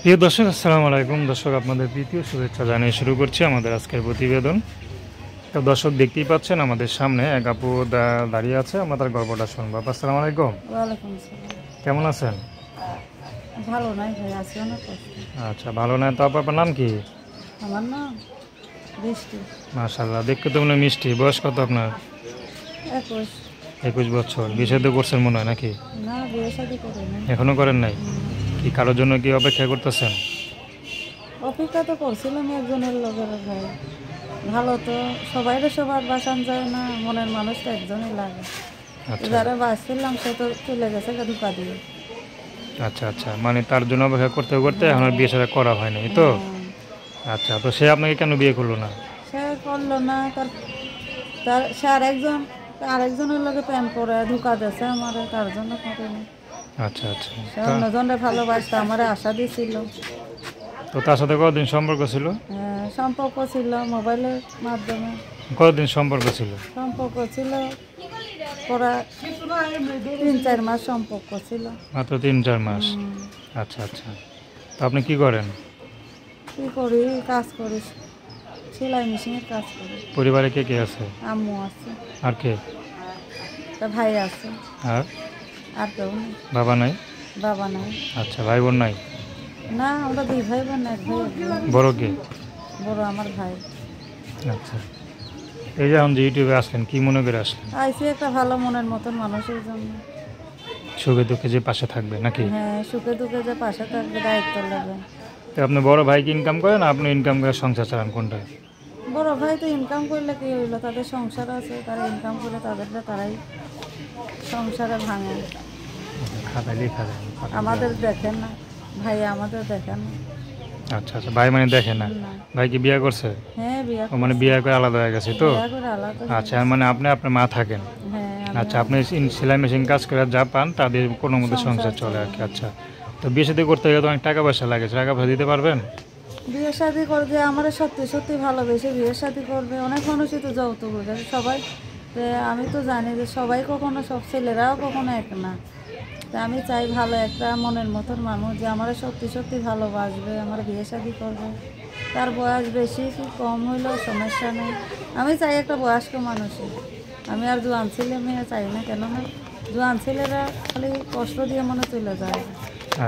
প্রিয় দর্শক, আসসালামু আলাইকুম। দর্শক, আপনাদের প্রীতীয় শুভেচ্ছা জানিয়ে শুরু করছি আমাদের আজকের প্রতিবেদন। তো দর্শক, দেখতেই পাচ্ছেন আমাদের সামনে এক আপু দাঁড়িয়ে আছে। আমরা তার গল্পটা শুনবো। আপু, আসসালামু আলাইকুম। ওয়ালাইকুম আসসালাম। কেমন আছেন? ভালো নাই ভাই, আছি অনেক কষ্ট। আচ্ছা, ভালো না তো আপু, আপনার নাম কি? আমার নাম বৃষ্টি। মাশাআল্লাহ, দেখতে তো মনে হয় মিষ্টি। বয়স কত আপনার? 21। 21 বছর। বিয়ে শাদী করছেন মনে হয় নাকি? না, বিয়ে শাদী করে নাই। এখনো করেন নাই? কি কারোর জন্য কি অপেক্ষা করতেছেন? অপেক্ষা তো করছিলাম একজনের লোকের ভাই। ভালো তো সবাইরে সবার বাসান যায় না, মনের মানুষ তো একজনই লাগে। আচ্ছা যারা বাঁচছিলাম সে তো চলে গেছে ধোকা দিয়ে। আচ্ছা আচ্ছা, মানে তার জন্য অপেক্ষা করতে করতে এখন আর বিয়ে শাদী করা হয়নি তো? আচ্ছা, তো সে আপনাকে কেন বিয়ে করলো না? সে করলো না, তার তার সে আরেকজনের লোকে প্রেম করে ধোকা দিয়েছে আমার, তার জন্য করেনি। আচ্ছা আচ্ছা, সে অন্যজনের ভালোবাসতে আমার আশা দিয়েছিল। তো তার সাথে কতদিন সম্পর্ক ছিল? সম্পর্ক ছিল মোবাইলের মাধ্যমে। কতদিন সম্পর্ক ছিল? সম্পর্ক ছিল প্রায় 3-4 মাস সম্পর্ক ছিল। মাত্র 3-4 মাস? আচ্ছা আচ্ছা, তো আপনি কি করেন? কি করি, কাজ করি, সেলাই মেশিনের কাজ করি। পরিবারে কে কে আছে? আম্মু আছে, আর কে? তা ভাই আছে, আর আর কেউ নেই। বাবা নাই? বাবা নাই। আচ্ছা, ভাই বোন নাই? না, আমরা 2 ভাই বোন, এক ভাই এক বোন। বড় কে? বড় আমার ভাই। আচ্ছা, এই যে এখন যে ইউটিউবে আসলেন, কি মনে করে আসলেন? আইসি একটা ভালো মনের মতন মানুষের জন্য। সুখে দুঃখে যে পাশে থাকবে নাকি? হ্যাঁ, সুখে দুঃখে যে পাশে থাকবে, দায়িত্ব নেবে। তো আপনি বড় ভাই কি ইনকাম করেন, আপনি ইনকাম করে সংসার চালান, কোনটা? বড় ভাই তো ইনকাম করলে কি হইলো, তাদের সংসার আছে, তারা ইনকাম করে তারাই সংসারে ভাঙে। খাতায় লেখা যায়? আমাদের দেখেন না ভাই, আমাদের দেখেন না। আচ্ছা আচ্ছা, ভাই মানে দেখে না? না। ভাই কি বিয়ে করছে? হ্যাঁ, বিয়া ও মানে বিয়ে করে আলাদা হয়ে গেছে তো? বিয়া করে আলাদা হয়ে আচ্ছা, মানে আপনি আপনার মা থাকেন? হ্যাঁ, আচ্ছা, আপনি সেলাই মেশিন কাজ করে যা পান তাদের কোনো মতো সংসার চলে আর কি। আচ্ছা, তো বিয়ে শাদী করতে গেলে তো অনেক টাকা পয়সা লাগে, টাকা পয়সা দিতে পারবেন? বিয়ে শাদি করবে, আমার সত্যি সত্যি ভালোবেসে বিয়ে শাদি করবে। অনেক মানুষই তো যৌতুক দেয় সবাই। আমি তো জানি যে সবাই কখনো, সব ছেলেরাও কখনো এক না। তা আমি চাই ভালো একটা মনের মতন মানুষ যে আমার সত্যি সত্যি ভালোবাসবে, আমার বিয়ে শাদি করবে। তার বয়স বেশি কি কম হইলেও সমস্যা নেই। আমি চাই একটা বয়স্ক মানুষই। আমি আর জোয়ান ছেলে মেয়ে চাই না, কেননা জোয়ান ছেলেরা খালি কষ্ট দিয়ে মনে চলে যায়।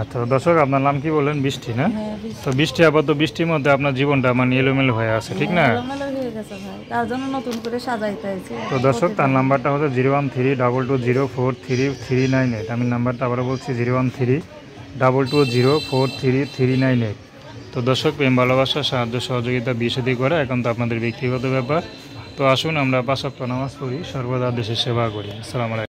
আচ্ছা দর্শক, আপনার নাম কি বললেন? বৃষ্টি না? হ্যাঁ, তো বৃষ্টি, আপাতত বৃষ্টির মধ্যে আপনার জীবনটা মানে এলোমেলো হয়ে আছে, ঠিক না? এলোমেলো হয়ে গেছে ভাই, তার জন্য নতুন করে সাজাইতে হয়েছে। তো দর্শক, তার নাম্বারটা হচ্ছে 01322043398। আমি নাম্বারটা আবারও বলছি, 01322043398। তো দর্শক, প্রেম ভালোবাসা সাহায্য সহযোগিতা বিয়ে শাদী করা এখন তো আপনাদের ব্যক্তিগত ব্যাপার। তো আসুন আমরা 5 ওয়াক্ত নামাজ পড়ি, সর্বদা দেশের সেবা করি। আসসালামু আলাইকুম।